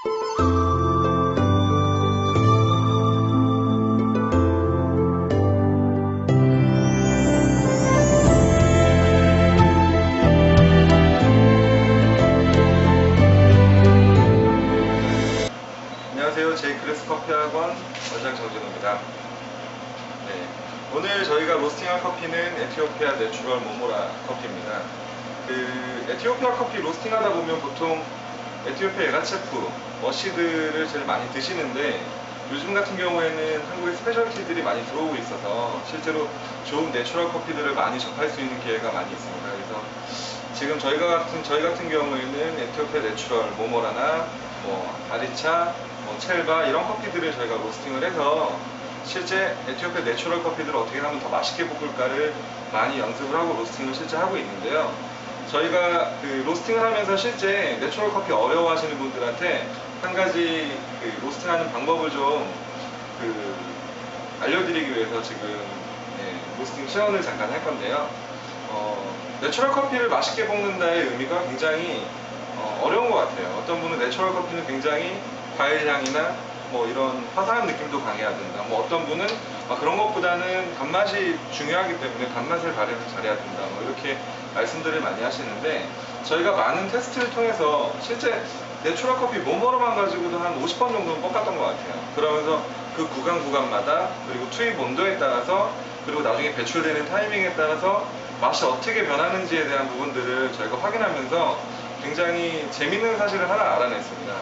안녕하세요. 제이크레스 커피학원 원장 정진호입니다. 네, 오늘 저희가 로스팅할 커피는 에티오피아 내추럴 모모라 커피입니다. 에티오피아 커피 로스팅하다 보면 보통 에티오피아 에가체프, 머시드를 제일 많이 드시는데, 요즘 같은 경우에는 한국에 스페셜티들이 많이 들어오고 있어서 실제로 좋은 내추럴 커피들을 많이 접할 수 있는 기회가 많이 있습니다. 그래서 지금 저희 같은 경우에는 에티오피아 내추럴 모모라나 아리차, 첼바 이런 커피들을 저희가 로스팅을 해서 실제 에티오피아 내추럴 커피들을 어떻게 하면 더 맛있게 볶을까를 많이 연습을 하고 로스팅을 실제 하고 있는데요. 저희가 로스팅을 하면서 실제 내추럴 커피 어려워하시는 분들한테 한 가지 로스팅하는 방법을 좀 알려드리기 위해서 지금 로스팅 시연을 잠깐 할 건데요. 내추럴 커피를 맛있게 볶는다의 의미가 굉장히 어려운 것 같아요. 어떤 분은 내추럴 커피는 굉장히 과일향이나 이런 화사한 느낌도 강해야 된다. 어떤 분은 그런 것보다는 단맛이 중요하기 때문에 단맛을 잘해야 된다. 이렇게 말씀들을 많이 하시는데, 저희가 많은 테스트를 통해서 실제 내추럴 커피 모모로만 가지고도 한 50번 정도는 볶았던 것 같아요. 그러면서 그 구간마다, 그리고 투입 온도에 따라서, 그리고 나중에 배출되는 타이밍에 따라서 맛이 어떻게 변하는지에 대한 부분들을 저희가 확인하면서 굉장히 재밌는 사실을 하나 알아냈습니다.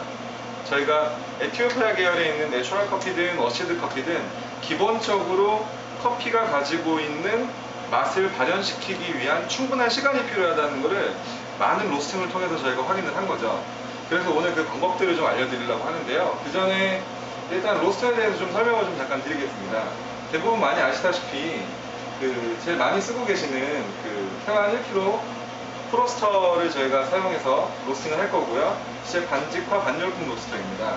저희가 에티오피아 계열에 있는 내추럴 커피든 머시드 커피든 기본적으로 커피가 가지고 있는 맛을 발현시키기 위한 충분한 시간이 필요하다는 것을 많은 로스팅을 통해서 저희가 확인을 한 거죠. 그래서 오늘 그 방법들을 좀 알려드리려고 하는데요. 그 전에 일단 로스터에 대해서 좀 설명을 좀 잠깐 드리겠습니다. 대부분 많이 아시다시피 제일 많이 쓰고 계시는 태완 1kg 프로스터를 저희가 사용해서 로스팅을 할 거고요. 실제 반직화 반열풍 로스터입니다.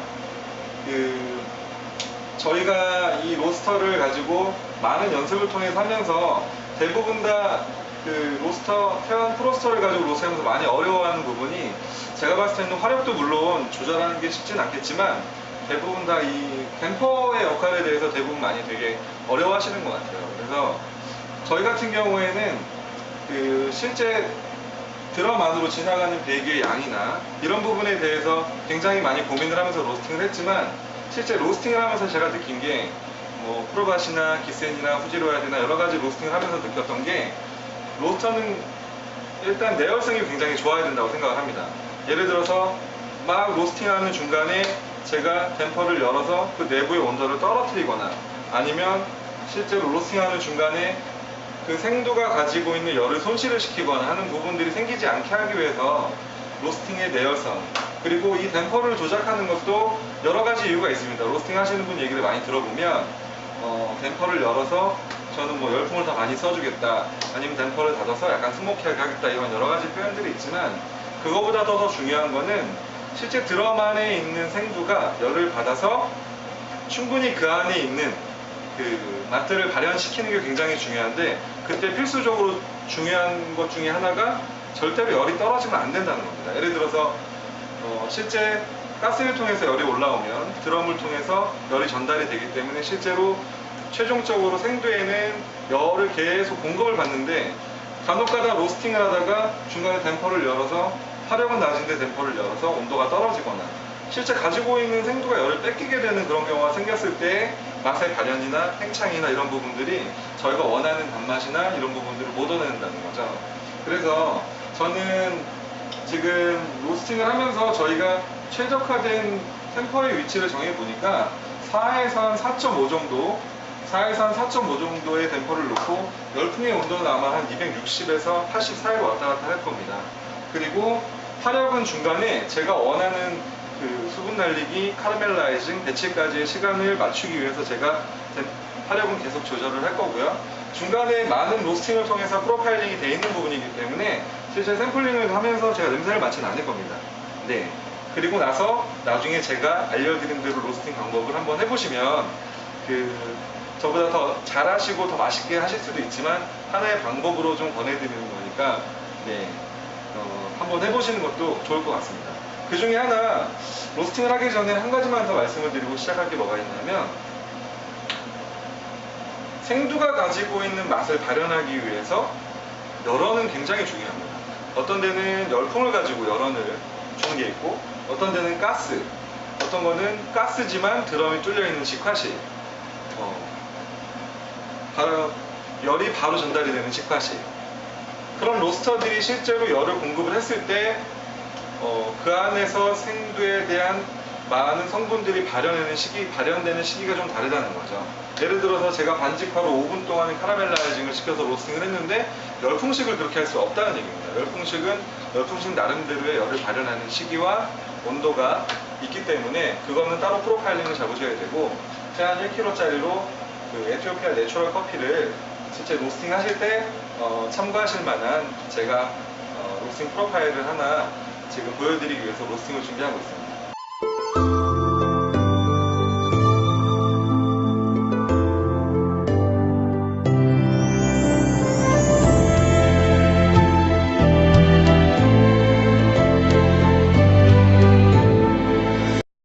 저희가 이 로스터를 가지고 많은 연습을 통해서 하면서 대부분 다 태완 프로스터를 가지고 로스팅하면서 많이 어려워하는 부분이, 제가 봤을 때는 화력도 물론 조절하는 게 쉽진 않겠지만 대부분 다 이 댐퍼의 역할에 대해서 대부분 많이 되게 어려워하시는 것 같아요. 그래서 저희 같은 경우에는 실제 드럼 안으로 지나가는 배기의 양이나 이런 부분에 대해서 굉장히 많이 고민을 하면서 로스팅을 했지만, 실제 로스팅을 하면서 제가 느낀 게 프로바시나 기센이나 후지로야드나 여러가지 로스팅을 하면서 느꼈던 게, 로스터는 일단 내열성이 굉장히 좋아야 된다고 생각을 합니다. 예를 들어서 막 로스팅하는 중간에 제가 댐퍼를 열어서 그 내부의 온도를 떨어뜨리거나, 아니면 실제로 로스팅하는 중간에 그 생두가 가지고 있는 열을 손실을 시키거나 하는 부분들이 생기지 않게 하기 위해서 로스팅의 내열성, 그리고 이 댐퍼를 조작하는 것도 여러 가지 이유가 있습니다. 로스팅 하시는 분 얘기를 많이 들어보면 댐퍼를 열어서 저는 열풍을 더 많이 써주겠다, 아니면 댐퍼를 닫아서 약간 스모키하게 하겠다, 이런 여러 가지 표현들이 있지만, 그거보다 더 중요한 거는 실제 드럼 안에 있는 생두가 열을 받아서 충분히 그 안에 있는 맛들을 발현시키는 게 굉장히 중요한데, 그때 필수적으로 중요한 것 중에 하나가 절대로 열이 떨어지면 안 된다는 겁니다. 예를 들어서 실제 가스를 통해서 열이 올라오면 드럼을 통해서 열이 전달이 되기 때문에 실제로 최종적으로 생두에는 열을 계속 공급을 받는데, 간혹가다 로스팅을 하다가 중간에 댐퍼를 열어서, 화력은 낮은데 댐퍼를 열어서 온도가 떨어지거나, 실제 가지고 있는 생두가 열을 뺏기게 되는 그런 경우가 생겼을 때 맛의 발현이나 팽창이나 이런 부분들이 저희가 원하는 단맛이나 이런 부분들을 못 얻어낸다는 거죠. 그래서 저는 지금 로스팅을 하면서 저희가 최적화된 템퍼의 위치를 정해보니까 4에서 한 4.5 정도, 4에서 한 4.5 정도의 댐퍼를 놓고 열풍의 온도는 아마 한 260에서 80 사이로 왔다 갔다 할 겁니다. 그리고 화력은 중간에 제가 원하는 수분 날리기, 카라멜라이징, 배치까지의 시간을 맞추기 위해서 제가 화력은 계속 조절을 할 거고요. 중간에 많은 로스팅을 통해서 프로파일링이 되어 있는 부분이기 때문에 실제 샘플링을 하면서 제가 냄새를 맡지는 않을 겁니다. 네. 그리고 나서 나중에 제가 알려드린 대로 로스팅 방법을 한번 해보시면 저보다 더 잘하시고 더 맛있게 하실 수도 있지만 하나의 방법으로 좀 권해드리는 거니까, 네, 한번 해보시는 것도 좋을 것 같습니다. 그 중에 하나, 로스팅을 하기 전에 한 가지만 더 말씀을 드리고 시작할 게 뭐가 있냐면, 생두가 가지고 있는 맛을 발현하기 위해서 열원은 굉장히 중요합니다. 어떤 데는 열풍을 가지고 열원을 주는 게 있고, 어떤 데는 가스, 어떤 거는 가스지만 드럼이 뚫려 있는 직화식, 열이 바로 전달이 되는 직화식. 그런 로스터들이 실제로 열을 공급을 했을 때 그 안에서 생두에 대한 많은 성분들이 발현되는 시기가 좀 다르다는 거죠. 예를 들어서 제가 반직화로 5분 동안 카라멜라이징을 시켜서 로스팅을 했는데 열풍식을 그렇게 할 수 없다는 얘기입니다. 열풍식 나름대로의 열을 발현하는 시기와 온도가 있기 때문에 그거는 따로 프로파일링을 잡으셔야 되고, 한 1kg짜리로 그 에티오피아 내추럴 커피를 실제 로스팅 하실 때 참고하실 만한 제가 로스팅 프로파일을 하나 지금 보여드리기 위해서 로스팅을 준비하고 있습니다.